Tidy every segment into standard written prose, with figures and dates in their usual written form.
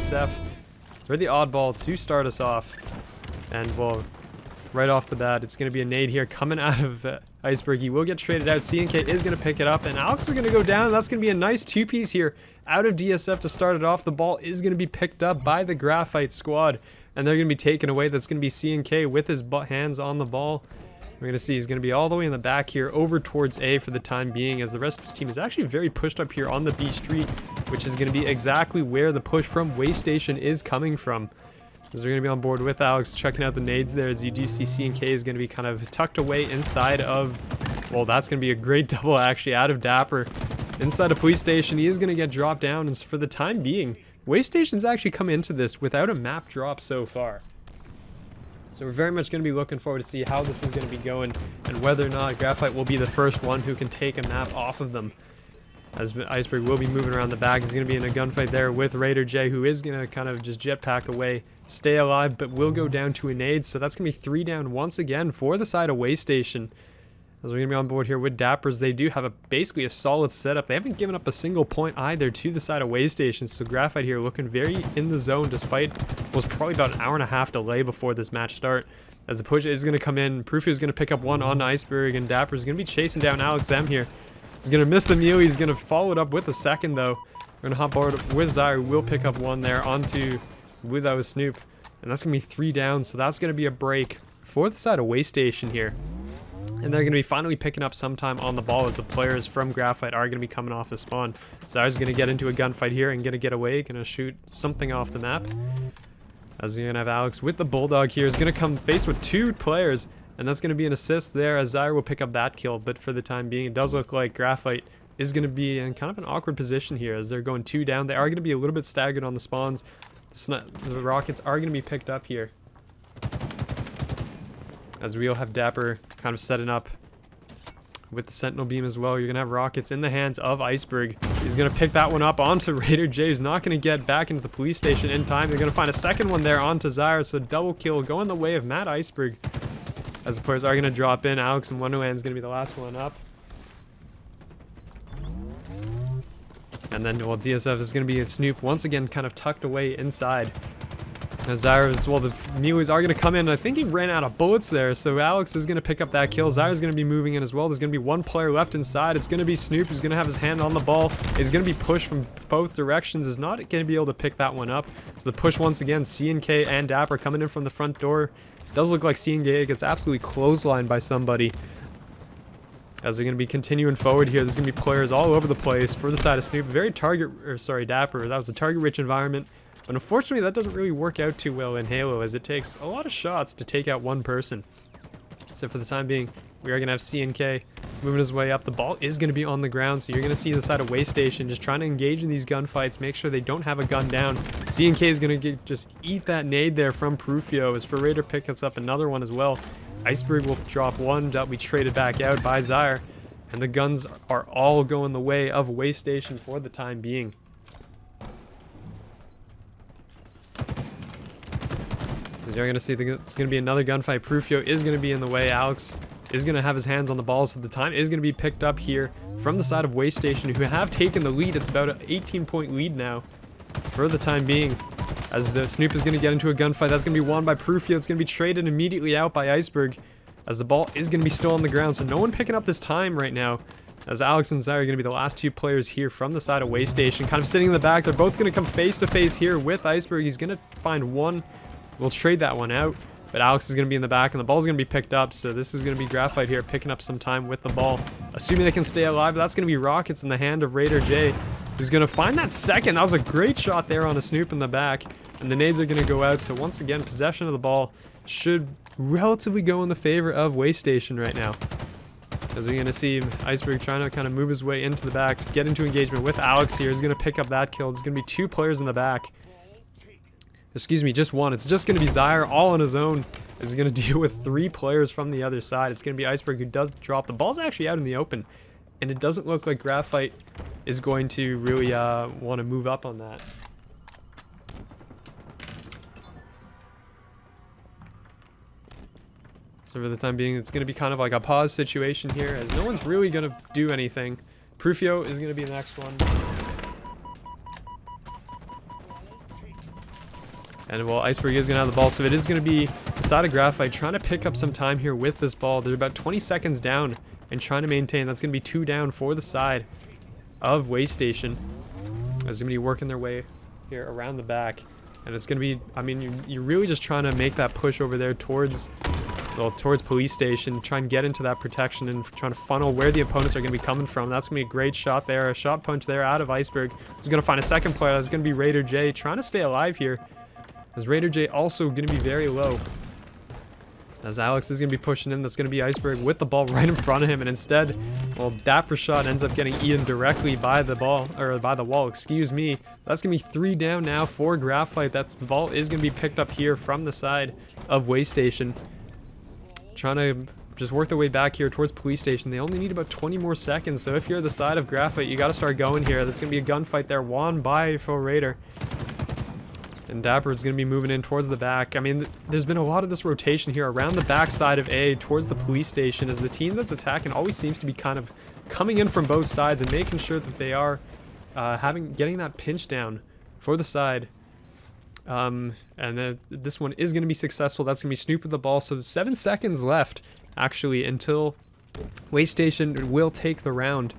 DSF for the oddball to start us off. And well, right off the bat, it's going to be a nade here coming out of Iceberg. He will get traded out. CNK is going to pick it up, and Alex is going to go down. That's going to be a nice two-piece here out of DSF to start it off. The ball is going to be picked up by the Graphite squad, and they're going to be taken away. That's going to be CNK with his hands on the ball. We're going to see he's going to be all the way in the back here over towards A for the time being, as the rest of his team is actually very pushed up here on the B street, which is going to be exactly where the push from Waste Station is coming from. As we're going to be on board with Alex, checking out the nades there, as you do see CNK is going to be kind of tucked away inside of, well, that's going to be a great double actually out of Dapper. Inside a police station, he is going to get dropped down, and for the time being, Waste Station's actually come into this without a map drop so far. So we're very much going to be looking forward to see how this is going to be going, and whether or not Graphite will be the first one who can take a map off of them. As Iceberg will be moving around the back, he's going to be in a gunfight there with Raider J, who is going to kind of just jetpack away, stay alive, but will go down to a nade. So that's going to be 3 down once again for the side of Waste Station. As we're going to be on board here with Dappers, they do have basically a solid setup. They haven't given up a single point either to the side of Waste Station. So Graphite here looking very in the zone, despite what was probably about an hour and a half delay before this match start. As the push is going to come in, Proofy is going to pick up one on Iceberg, and Dapper is going to be chasing down Alex M here. He's going to miss the melee. He's going to follow it up with a second, though. We're going to hop board with Zyre. We'll pick up one there onto with Snoop. And that's going to be 3 down, so that's going to be a break for the side of Waste Station here. And they're going to be finally picking up some time on the ball, as the players from Graphite are going to be coming off the spawn. Zyre's going to get into a gunfight here and going to get away, going to shoot something off the map. As you're going to have Alex with the Bulldog here. Is going to come face with 2 players, and that's going to be an assist there, as Zyre will pick up that kill. But for the time being, it does look like Graphite is going to be in kind of an awkward position here, as they're going 2 down. They are going to be a little bit staggered on the spawns. The rockets are going to be picked up here, as we'll have Dapper kind of setting up with the Sentinel beam as well. You're going to have rockets in the hands of Iceberg. He's going to pick that one up onto Raider J, who's not going to get back into the police station in time. They're going to find a second one there onto Zyre, so double kill going the way of Matt Iceberg, as the players are going to drop in. Alex and Wonderland is going to be the last one up. And then, well, DSF is going to be a Snoop once again kind of tucked away inside. As Zyre as well, the melees are going to come in. I think he ran out of bullets there, so Alex is going to pick up that kill. Zyre's going to be moving in as well. There's going to be 1 player left inside. It's going to be Snoop, who's going to have his hand on the ball. He's going to be pushed from both directions. Is not going to be able to pick that one up. So the push once again, CNK and Dapper coming in from the front door. Does look like CNK gets absolutely clotheslined by somebody. As they're going to be continuing forward here, there's going to be players all over the place for the side of Snoop. Very Dapper. That was a target-rich environment. But unfortunately, that doesn't really work out too well in Halo, as it takes a lot of shots to take out one person. So for the time being, we are going to have CNK moving his way up. The ball is going to be on the ground, so you're going to see the side of Waste Station just trying to engage in these gunfights, make sure they don't have a gun down. CNK is going to just eat that nade there from Prufio, as Raider picks up another one as well. Iceberg will drop one that we traded back out by Zyre, and the guns are all going the way of Waste Station for the time being. As you're going to see, it's going to be another gunfight. Prufio is going to be in the way. Alex is going to have his hands on the ball, so the time is going to be picked up here from the side of Waste Station, who have taken the lead. It's about an 18-point lead now for the time being. As the Snoop is going to get into a gunfight, that's going to be won by Prufio. It's going to be traded immediately out by Iceberg, as the ball is going to be still on the ground. So no one picking up this time right now, as Alex and Zyre are going to be the last 2 players here from the side of Waste Station. Kind of sitting in the back. They're both going to come face to face here with Iceberg. He's going to find one. We'll trade that one out, but Alex is going to be in the back, and the ball's going to be picked up. So this is going to be Graphite here picking up some time with the ball, assuming they can stay alive. But that's going to be rockets in the hand of Raider J, who's going to find that second. That was a great shot there on a Snoop in the back, and the nades are going to go out. So once again, possession of the ball should relatively go in the favor of Waste Station right now, as we're going to see Iceberg trying to kind of move his way into the back, get into engagement with Alex here. He's going to pick up that kill. There's going to be 2 players in the back. Excuse me, just 1. It's just going to be Zyre all on his own. He's going to deal with 3 players from the other side. It's going to be Iceberg who does drop. The ball's actually out in the open, and it doesn't look like Graphite is going to really want to move up on that. So for the time being, it's going to be kind of like a pause situation here, as no one's really going to do anything. Prufio is going to be the next one. And well, Iceberg is going to have the ball, so it is going to be the side of Graphite trying to pick up some time here with this ball. They're about 20 seconds down and trying to maintain. That's going to be 2 down for the side of Waste Station. As going to be working their way here around the back. And it's going to be, I mean, you're really just trying to make that push over there towards, well, towards Police Station, try and get into that protection and trying to funnel where the opponents are going to be coming from. That's going to be a great shot there, a shot punch there out of Iceberg. He's going to find a second player. That's going to be Raider J, trying to stay alive here. As Raider J also going to be very low. As Alex is going to be pushing in, that's going to be Iceberg with the ball right in front of him. And instead, well, Dapper shot ends up getting eaten directly by the ball, or by the wall, excuse me. That's going to be 3 down now for Graphite. That ball is going to be picked up here from the side of Waste Station. Trying to just work their way back here towards Police Station. They only need about 20 more seconds. So if you're the side of Graphite, you got to start going here. There's going to be a gunfight there, won by Full Raider. And Dapper is going to be moving in towards the back. I mean, there's been a lot of this rotation here around the back side of A towards the Police Station, as the team that's attacking always seems to be kind of coming in from both sides and making sure that they are getting that pinch down for the side. This one is going to be successful. That's going to be Snoop with the ball. So 7 seconds left, actually, until Waste Station will take the round.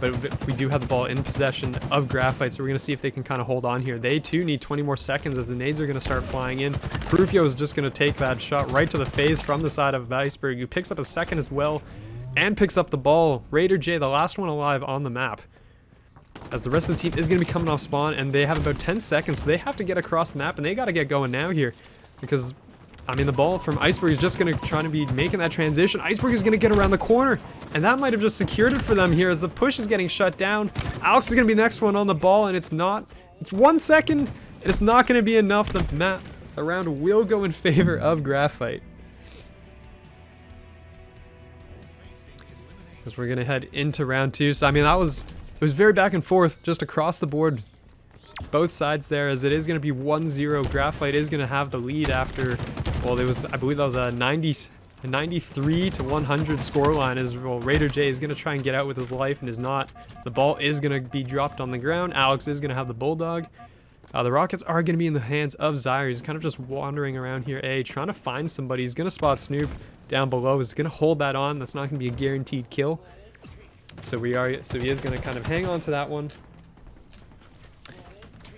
But we do have the ball in possession of Graphite, so we're going to see if they can kind of hold on here. They too need 20 more seconds as the nades are going to start flying in. Prufio is just going to take that shot right to the face from the side of Iceberg, who picks up a second as well and picks up the ball. Raider J, the last one alive on the map. As the rest of the team is going to be coming off spawn, and they have about 10 seconds, so they have to get across the map, and they got to get going now here. Because, I mean, the ball from Iceberg is just going to try to be making that transition. Iceberg is going to get around the corner, and that might have just secured it for them here as the push is getting shut down. Alex is going to be the next one on the ball, and it's 1 second, and it's not going to be enough. The round will go in favor of Graphite. As we're going to head into round 2. So, I mean, it was very back and forth just across the board. Both sides there, as it is going to be 1-0. Graphite is going to have the lead after, well, I believe that was a 93 to 100 scoreline. As well, Raider J is going to try and get out with his life and is not. The ball is going to be dropped on the ground. Alex is going to have the Bulldog. The Rockets are going to be in the hands of Zyre. He's kind of just wandering around here, trying to find somebody. He's going to spot Snoop down below. He's going to hold that on. That's not going to be a guaranteed kill. So he is going to kind of hang on to that one.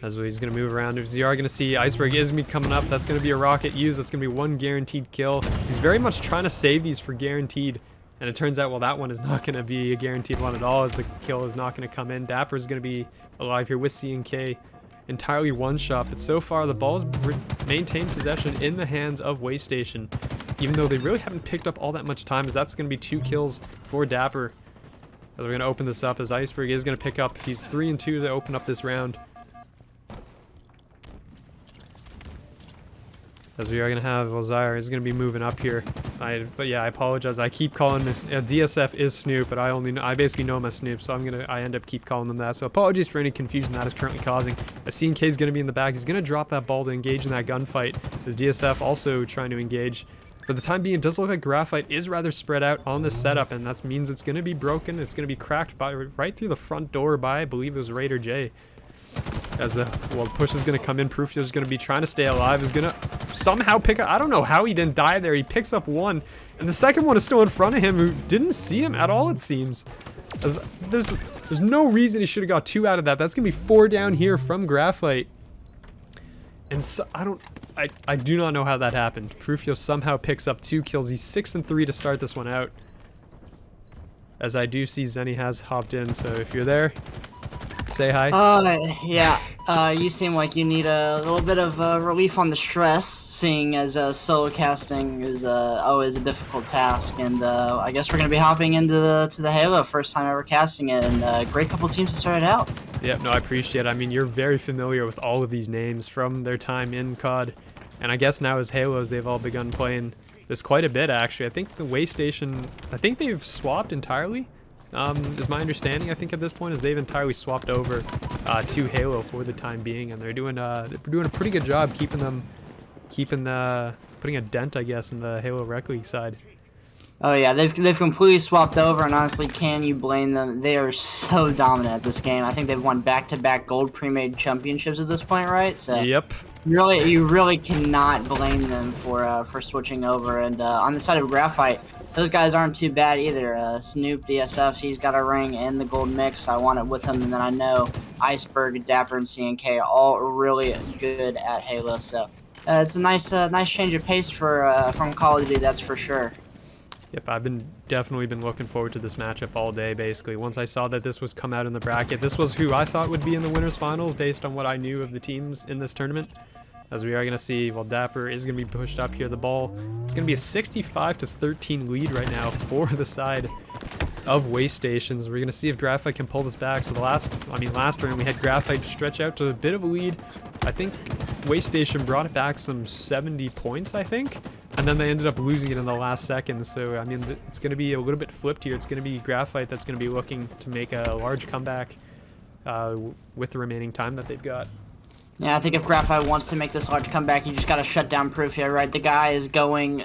As he's going to move around. As you are going to see, Iceberg is going to be coming up. That's going to be a rocket use. That's going to be 1 guaranteed kill. He's very much trying to save these for guaranteed. And it turns out, well, that one is not going to be a guaranteed one at all, as the kill is not going to come in. Dapper is going to be alive here with C&K. Entirely one shot. But so far, the ball has maintained possession in the hands of Waste Station. Even though they really haven't picked up all that much time, as that's going to be 2 kills for Dapper. As we're going to open this up, as Iceberg is going to pick up. He's 3-2 to open up this round. As we are going to have, well, Zyre is going to be moving up here. But yeah, I apologize. I keep calling DSF is Snoop, but I basically know him as Snoop, so I end up keep calling them that. So apologies for any confusion that is currently causing. C&K is going to be in the back. He's going to drop that ball to engage in that gunfight. As DSF also trying to engage. For the time being, it does look like Graphite is rather spread out on this setup, and that means it's going to be broken. It's going to be cracked right through the front door by, I believe it was Raider J. As the push is going to come in, Prufio is going to be trying to stay alive. Is going to somehow pick up. I don't know how he didn't die there. He picks up one, and the second one is still in front of him, who didn't see him at all, it seems. As there's no reason he should have got 2 out of that. That's going to be 4 down here from Graphite. And so, I do not know how that happened. Prufio somehow picks up 2 kills. He's 6-3 to start this one out. As I do see Zenny has hopped in, so if you're there, say hi. Yeah. You seem like you need a little bit of relief on the stress, seeing as solo casting is always a difficult task. And I guess we're gonna be hopping into the Halo, first time ever casting it, and a great couple teams to start it out. Yep, no, I appreciate it. I mean, you're very familiar with all of these names from their time in COD. And I guess now as Halos, they've all begun playing this quite a bit, actually. I think the Waste Station, I think they've swapped entirely, is my understanding. I think at this point is they've entirely swapped over to Halo for the time being. And they're doing a pretty good job putting a dent, I guess, in the Halo Rec League side. Oh yeah, they've completely swapped over, and honestly, can you blame them? They are so dominant at this game. I think they've won back-to-back gold pre-made championships at this point, right? So Yep. you really cannot blame them for switching over. And on the side of Graphite, those guys aren't too bad either. Snoop, DSF, he's got a ring and the gold mix. I want it with him, and then I know Iceberg, Dapper, and CNK are all really good at Halo. So it's a nice change of pace for from Call of Duty, that's for sure. Yep, I've definitely been looking forward to this matchup all day, basically. Once I saw that this was come out in the bracket, this was who I thought would be in the winners finals based on what I knew of the teams in this tournament. As we are going to see, well, Dapper is going to be pushed up here. The ball, it's going to be a 65-13 lead right now for the side of Waste Stations. We're going to see if Graphite can pull this back. So last round we had Graphite stretch out to a bit of a lead. I think Waste Station brought it back some 70 points, I think. And then they ended up losing it in the last second. So, I mean, it's going to be a little bit flipped here. It's going to be Graphite that's going to be looking to make a large comeback with the remaining time that they've got. Yeah, I think if Graphite wants to make this large comeback, you just got to shut down Proof here, right? The guy is going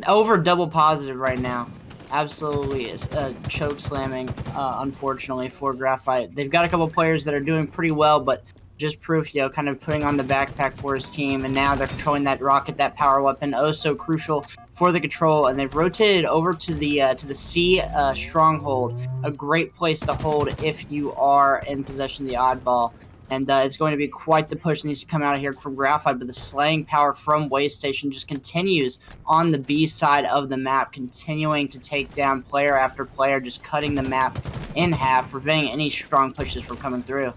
over double positive right now. Absolutely is choke slamming, unfortunately, for Graphite. They've got a couple players that are doing pretty well, but just Proof, kind of putting on the backpack for his team, and now they're controlling that rocket, that power weapon, oh so crucial for the control, and they've rotated over to the C stronghold, a great place to hold if you are in possession of the oddball. And it's going to be quite the push that needs to come out of here from Graphite, but the slaying power from Waste Station just continues on the B side of the map, continuing to take down player after player, just cutting the map in half, preventing any strong pushes from coming through.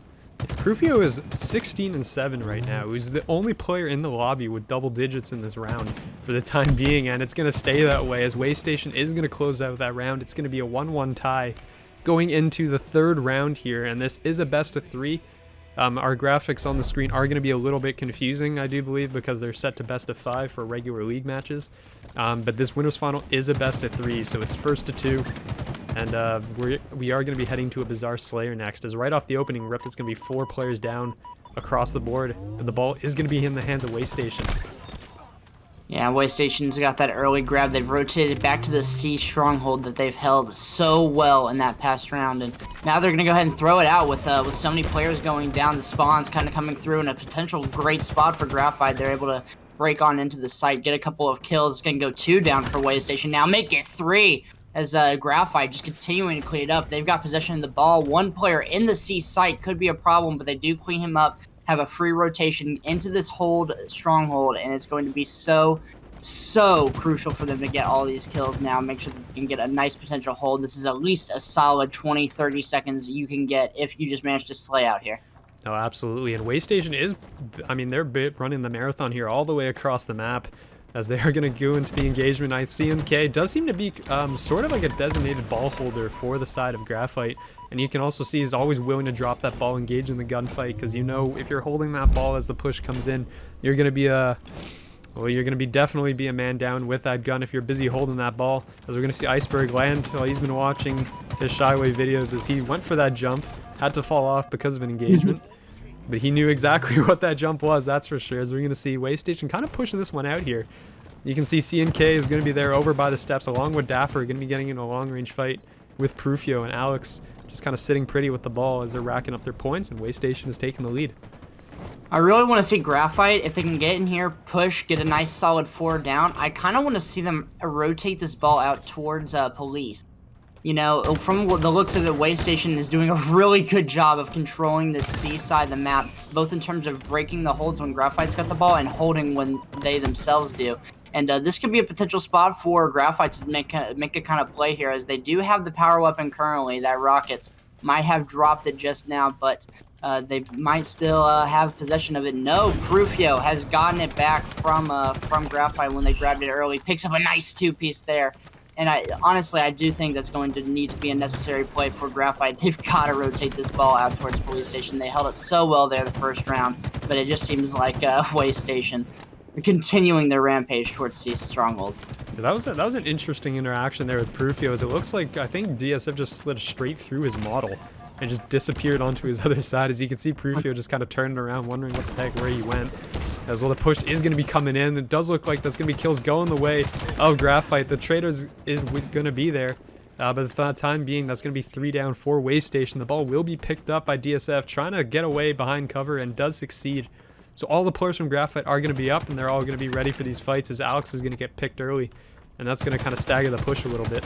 Prufio is 16-7 right now. He's the only player in the lobby with double digits in this round for the time being, and it's going to stay that way as Waste Station is going to close out that round. It's going to be a 1-1 tie going into the third round here, and this is a best of 3. Our graphics on the screen are going to be a little bit confusing, I do believe, because they're set to best of 5 for regular league matches. But this winners final is a best of 3, so it's first to 2. And we are going to be heading to a Bizarre Slayer next. As right off the opening rip, it's going to be 4 players down across the board. But the ball is going to be in the hands of Waste Station. Yeah, Waste Station's got that early grab. They've rotated back to the C stronghold that they've held so well in that past round, and now they're gonna go ahead and throw it out with so many players going down. The spawns kind of coming through in a potential great spot for Graphite. They're able to break on into the site, get a couple of kills. It's gonna go 2 down for Waste Station. Now make it 3 as Graphite just continuing to clean it up. They've got possession of the ball. 1 player in the C site could be a problem, but they do clean him up. Have a free rotation into this stronghold, and it's going to be so crucial for them to get all these kills now. Make sure that you can get a nice potential hold. This is at least a solid 20-30 seconds you can get if you just manage to slay out here. Oh, absolutely. And Waste Station is, I mean, they're running the marathon here all the way across the map as they are going to go into the engagement. CNK does seem to be sort of like a designated ball holder for the side of Graphite. And you can also see he's always willing to drop that ball, engage in the gunfight, because you know if you're holding that ball as the push comes in, you're going to be definitely be a man down with that gun if you're busy holding that ball. As we're going to see Iceberg land while he's been watching his Shyway videos as he went for that jump, had to fall off because of an engagement. But he knew exactly what that jump was, that's for sure. As we're going to see Waste Station kind of pushing this one out here. You can see CNK is going to be there over by the steps along with Dapper, going to be getting in a long-range fight with Prufio, and Alex just kind of sitting pretty with the ball as they're racking up their points, and Waste Station is taking the lead. I really want to see Graphite, if they can get in here, push, get a nice solid 4 down. I kind of want to see them rotate this ball out towards Police. You know, from the looks of it, Waste Station is doing a really good job of controlling the C side of the map, both in terms of breaking the holds when Graphite's got the ball and holding when they themselves do. And this could be a potential spot for Graphite to make a kind of play here, as they do have the power weapon currently. That Rockets might have dropped it just now, but they might still have possession of it. No, Prufio has gotten it back from Graphite when they grabbed it early. Picks up a nice 2-piece there. And honestly, I do think that's going to need to be a necessary play for Graphite. They've got to rotate this ball out towards Police Station. They held it so well there the first round, but it just seems like Waste Station continuing their rampage towards C stronghold. That was an interesting interaction there with Prufio, as it looks like I think DSF just slid straight through his model and just disappeared onto his other side. As you can see, Prufio just kind of turned around, wondering what the heck, where he went. As well, the push is going to be coming in. It does look like that's going to be kills going the way of Graphite. The Traders is going to be there. But for the time being, that's going to be 3 down for Waste Station. The ball will be picked up by DSF, trying to get away behind cover, and does succeed. So all the players from Graphite are going to be up, and they're all going to be ready for these fights, as Alex is going to get picked early. And that's going to kind of stagger the push a little bit.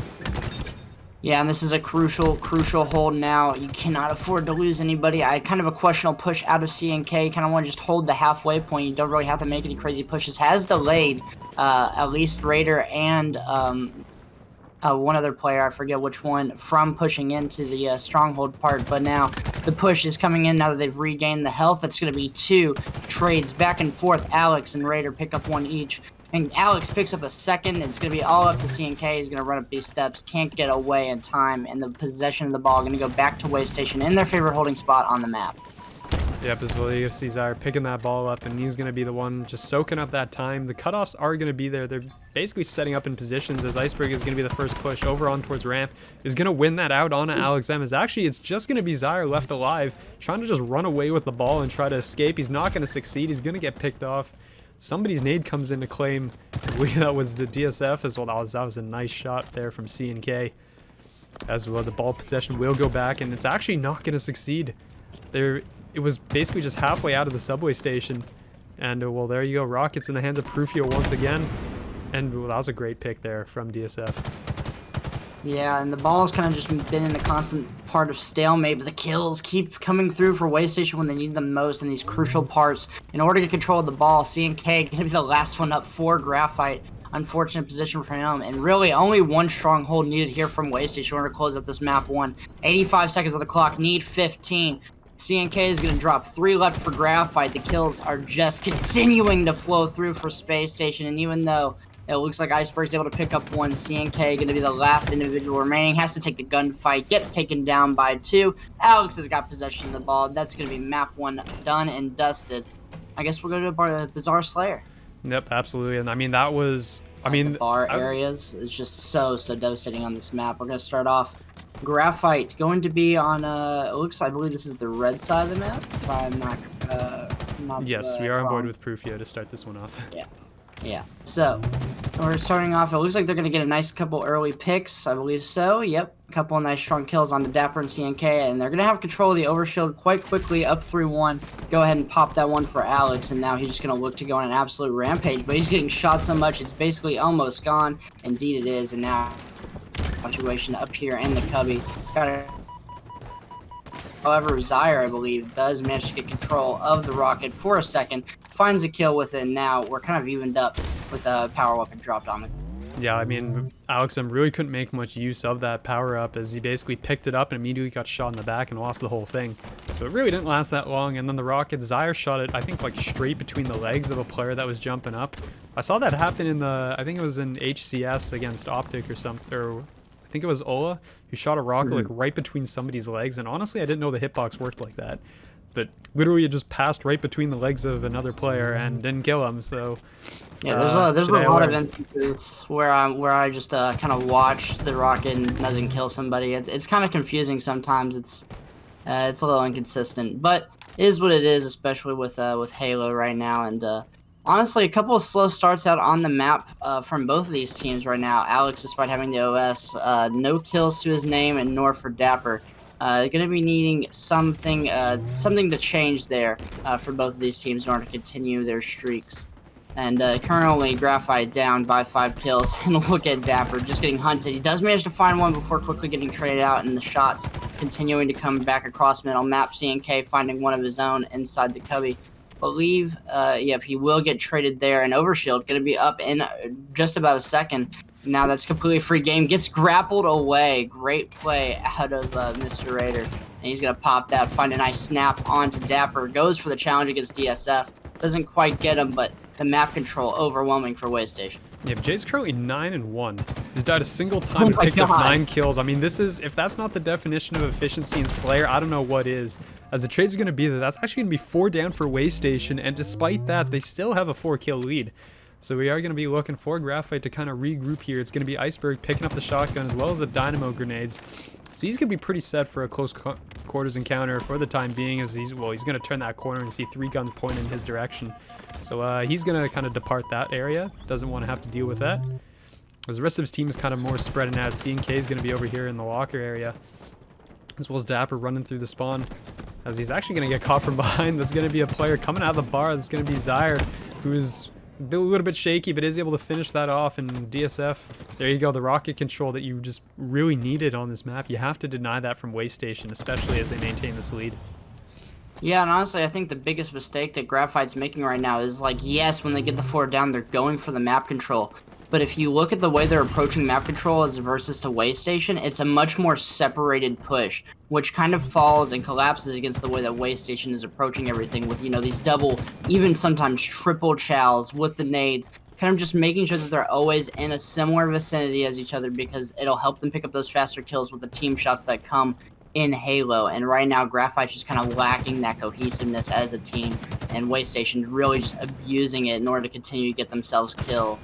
Yeah, and this is a crucial hold now. You cannot afford to lose anybody. I kind of a questionable push out of CNK. Kind of want to just hold the halfway point. You don't really have to make any crazy pushes. Has delayed at least Raider and one other player, I forget which one, from pushing into the stronghold part. But now the push is coming in now that they've regained the health. That's going to be 2 trades back and forth. Alex and Raider pick up 1 each. And Alex picks up a second. It's going to be all up to CNK. He's going to run up these steps. Can't get away in time. And the possession of the ball going to go back to Waste Station in their favorite holding spot on the map. Yep, as well, you see Zyre picking that ball up, and he's going to be the one just soaking up that time. The cutoffs are going to be there. They're basically setting up in positions, as Iceberg is going to be the first push over on towards ramp. Is going to win that out on Alex M. As actually, it's just going to be Zyre left alive, trying to just run away with the ball and try to escape. He's not going to succeed. He's going to get picked off. Somebody's nade comes in to claim. I believe that was the DSF as well. That was a nice shot there from CNK. As well, the ball possession will go back, and it's actually not going to succeed. It was basically just halfway out of the subway station. And, well, there you go. Rockets in the hands of Prufio once again. And, well, that was a great pick there from DSF. Yeah, and the ball's kind of just been in a constant part of stalemate, but the kills keep coming through for Waste Station when they need them most in these crucial parts. In order to control the ball, CNK going to be the last one up for Graphite. Unfortunate position for him, and really only 1 stronghold needed here from Waste Station in order to close up this map 1. 85 seconds on the clock, need 15. CNK is going to drop 3 left for Graphite. The kills are just continuing to flow through for Space Station, and even though it looks like Iceberg's able to pick up 1, CNK going to be the last individual remaining, has to take the gunfight, gets taken down by 2. Alex has got possession of the ball. That's going to be map 1 done and dusted. I guess we'll go to Bizarre Slayer. Yep, absolutely. And I mean, that was... the bar areas is just so devastating on this map. We're going to start off Graphite going to be on it looks, I believe this is the red side of the map, if I'm not yes, we are on board with Prufio to start this one off. Yeah, so we're starting off. It looks like they're going to get a nice couple early picks, I believe so. Yep, a couple of nice strong kills onto Dapper and CNK, and they're going to have control of the overshield quite quickly, up 3-1. Go ahead and pop that one for Alex, and now he's just going to look to go on an absolute rampage, but he's getting shot so much it's basically almost gone. Indeed it is, and now situation up here in the cubby. However, Zyre, I believe, does manage to get control of the rocket for a second, finds a kill with it, and now we're kind of evened up with a power weapon dropped on it. Yeah, I mean, Alex M really couldn't make much use of that power-up as he basically picked it up and immediately got shot in the back and lost the whole thing. So it really didn't last that long, and then the rocket, Zyre shot it, I think, like straight between the legs of a player that was jumping up. I saw that happen in I think it was in HCS against Optic or something, or I think it was Ola, who shot a rocket like right between somebody's legs, and honestly I didn't know the hitbox worked like that. But literally it just passed right between the legs of another player and didn't kill him, so... Yeah, there's a lot of instances where I just kind of watch the rocket and doesn't kill somebody. It's kind of confusing sometimes. It's a little inconsistent, but it is what it is, especially with Halo right now. And honestly, a couple of slow starts out on the map from both of these teams right now. Alex, despite having the OS, no kills to his name, and nor for Dapper. Going to be needing something to change there for both of these teams in order to continue their streaks. And currently, Graphite down by 5 kills. And look at Dapper just getting hunted. He does manage to find one before quickly getting traded out, and the shots continuing to come back across middle map. CNK finding one of his own inside the cubby. Believe, yep, he will get traded there. And Overshield going to be up in just about a second. Now that's completely free game. Gets grappled away. Great play out of Mr. Raider. And he's going to pop that, find a nice snap onto Dapper. Goes for the challenge against DSF. Doesn't quite get him, but the map control overwhelming for Waste Station. Yeah, Jay's currently 9-1. He's died a single time and picked up 9 kills. I mean, this is, if that's not the definition of efficiency in Slayer, I don't know what is. As the trade's going to be there, that's actually going to be 4 down for Waste Station, and despite that, they still have a 4-kill lead. So we are going to be looking for Graphite to kind of regroup here. It's going to be Iceberg picking up the shotgun as well as the dynamo grenades. So he's going to be pretty set for a close quarters encounter for the time being, as he's going to turn that corner and see 3 guns pointed in his direction. So he's going to kind of depart that area. Doesn't want to have to deal with that. As the rest of his team is kind of more spreading out. C&K is going to be over here in the locker area. As well as Dapper running through the spawn. As he's actually going to get caught from behind. That's going to be a player coming out of the bar. That's going to be Zyre, who is a little bit shaky, but is able to finish that off. And DSF, there you go. The rocket control that you just really needed on this map. You have to deny that from Waste Station, especially as they maintain this lead. Yeah, and honestly, I think the biggest mistake that Graphite's making right now is, like, yes, when they get the 4 down, they're going for the map control. But if you look at the way they're approaching map control as versus to Waste Station, it's a much more separated push, which kind of falls and collapses against the way that Waste Station is approaching everything with, you know, these double, even sometimes triple chows with the nades, kind of just making sure that they're always in a similar vicinity as each other because it'll help them pick up those faster kills with the team shots that come in Halo. And right now, Graphite's just kind of lacking that cohesiveness as a team, and Waste Station's really just abusing it in order to continue to get themselves kills.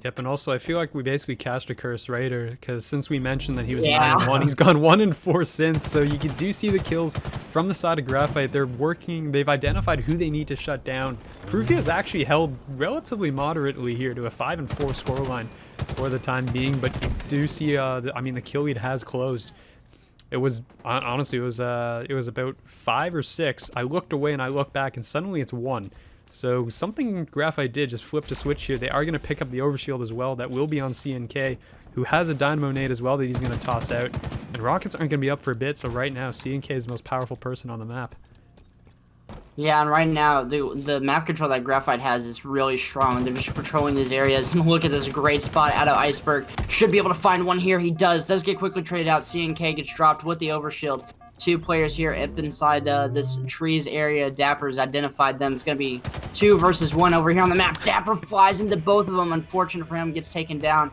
Yep, and also I feel like we basically cast a curse Raider, because since we mentioned that he was 9-1, he's gone 1-4 since. So you do see the kills from the side of Graphite. They're working, they've identified who they need to shut down. Prufia has actually held relatively moderately here to a 5-4 scoreline for the time being, but you do see, I mean, the kill lead has closed. It was, honestly, it was about 5 or 6. I looked away and I looked back, and suddenly it's 1. So something Graphite did just flipped a switch here. They are going to pick up the overshield as well. That will be on C&K, who has a dynamo nade as well that he's going to toss out. And rockets aren't going to be up for a bit, so right now C&K is the most powerful person on the map. Yeah, and right now, the map control that Graphite has is really strong. They're just patrolling these areas. And look at this great spot out of Iceberg. Should be able to find one here. He does get quickly traded out. C&K gets dropped with the overshield. 2 players here up inside this trees area. Dapper's identified them. It's going to be 2 versus 1 over here on the map. Dapper flies into both of them. Unfortunate for him, gets taken down.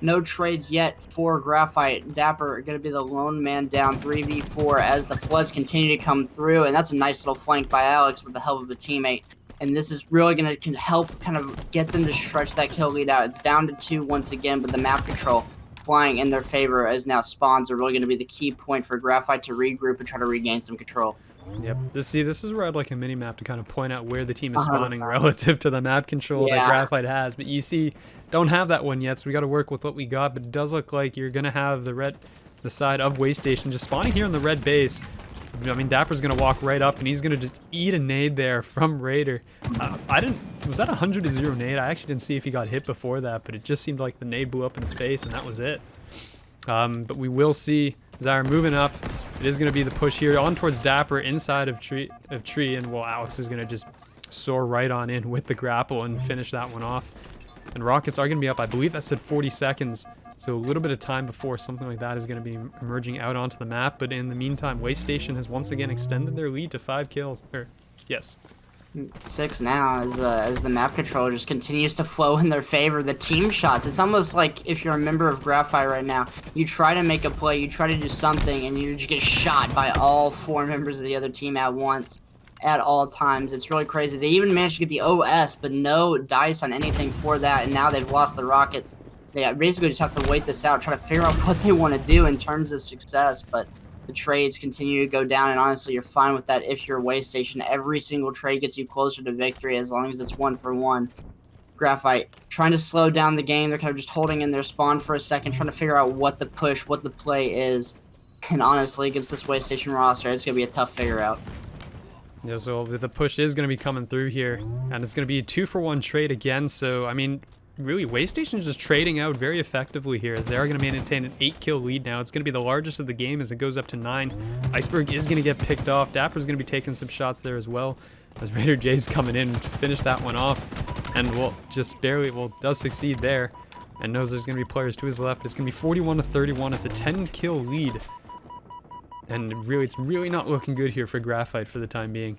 No trades yet for Graphite. Dapper going to be the lone man down 3v4 as the floods continue to come through. And that's a nice little flank by Alex with the help of a teammate. And this is really going to help kind of get them to stretch that kill lead out. It's down to 2 once again, but the map control flying in their favor as now spawns are really going to be the key point for Graphite to regroup and try to regain some control. Yep. This is where I'd like a mini map to kind of point out where the team is spawning relative to the map control that Graphite has. But you see, don't have that one yet, so we got to work with what we got. But it does look like you're going to have the side of Waste Station just spawning here on the red base. I mean, Dapper's going to walk right up, and he's going to just eat a nade there from Raider. Was that a 100-0 nade? I actually didn't see if he got hit before that, but it just seemed like the nade blew up in his face, and that was it. But we will see Zyre moving up. It is going to be the push here on towards Dapper inside of tree, and well, Alex is going to just soar right on in with the grapple and finish that one off. And rockets are going to be up. I believe that said 40 seconds. So a little bit of time before something like that is going to be emerging out onto the map. But in the meantime, Waste Station has once again extended their lead to 5 kills. Yes. 6 now as the map control just continues to flow in their favor. The team shots, it's almost like if you're a member of Graphite right now, you try to make a play, you try to do something, and you just get shot by all 4 members of the other team at once at all times. It's really crazy. They even managed to get the OS, but no dice on anything for that, and now they've lost the rockets. They basically just have to wait this out, try to figure out what they want to do in terms of success, but the trades continue to go down, and honestly, you're fine with that if you're Waste Station. Every single trade gets you closer to victory as long as it's 1 for 1. Graphite trying to slow down the game. They're kind of just holding in their spawn for a second, trying to figure out what the push, what the play is. And honestly, against this Waste Station roster, it's going to be a tough figure out. Yeah, so the push is going to be coming through here, and it's going to be a 2-for-1 trade again. So, I mean, really, Waste Station is just trading out very effectively here as they are going to maintain an 8-kill lead now. It's going to be the largest of the game as it goes up to 9. Iceberg is going to get picked off. Dapper's going to be taking some shots there as well as Raider J's coming in to finish that one off. And just barely, does succeed there and knows there's going to be players to his left. It's going to be 41-31. It's a 10-kill lead. And really, it's really not looking good here for Graphite for the time being.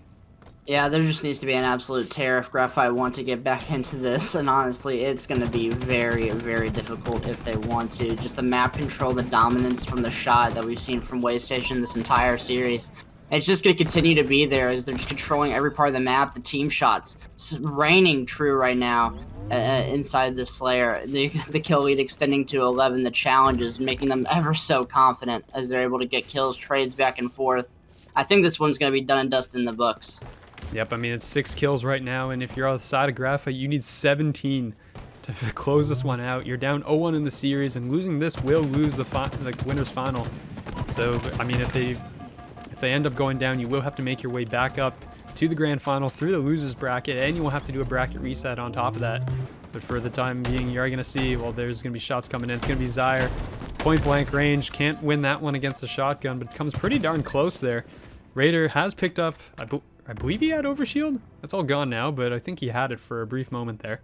Yeah, there just needs to be an absolute tear if Graphite want to get back into this, and honestly, it's going to be very, very difficult if they want to. Just the map control, the dominance from the shot that we've seen from Waste Station this entire series. It's just going to continue to be there as they're just controlling every part of the map. The team shots reigning true right now inside the Slayer. The kill lead extending to 11. The challenges making them ever so confident as they're able to get kills, trades back and forth. I think this one's going to be done and dusted in the books. Yep, I mean, it's 6 kills right now, and if you're on the side of Graphite, you need 17 to close this one out. You're down 0-1 in the series, and losing this will lose the winner's final. So, I mean, if they end up going down, you will have to make your way back up to the grand final through the losers bracket, and you will have to do a bracket reset on top of that. But for the time being, you are going to see, well, there's going to be shots coming in. It's going to be Zyre. Point blank range. Can't win that one against a shotgun, but comes pretty darn close there. Raider has picked up, I believe he had overshield. That's all gone now, but I think he had it for a brief moment there.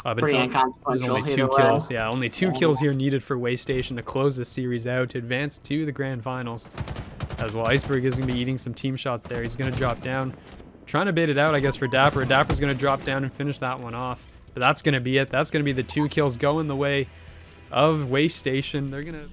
But Pretty there's only 2 kills. Yeah, only 2 kills here needed for Waste Station to close this series out to advance to the grand finals. As well, Iceberg is going to be eating some team shots there. He's going to drop down. Trying to bait it out, I guess, for Dapper. Dapper's going to drop down and finish that one off. But that's going to be it. That's going to be the 2 kills going the way of Waste Station. They're going to...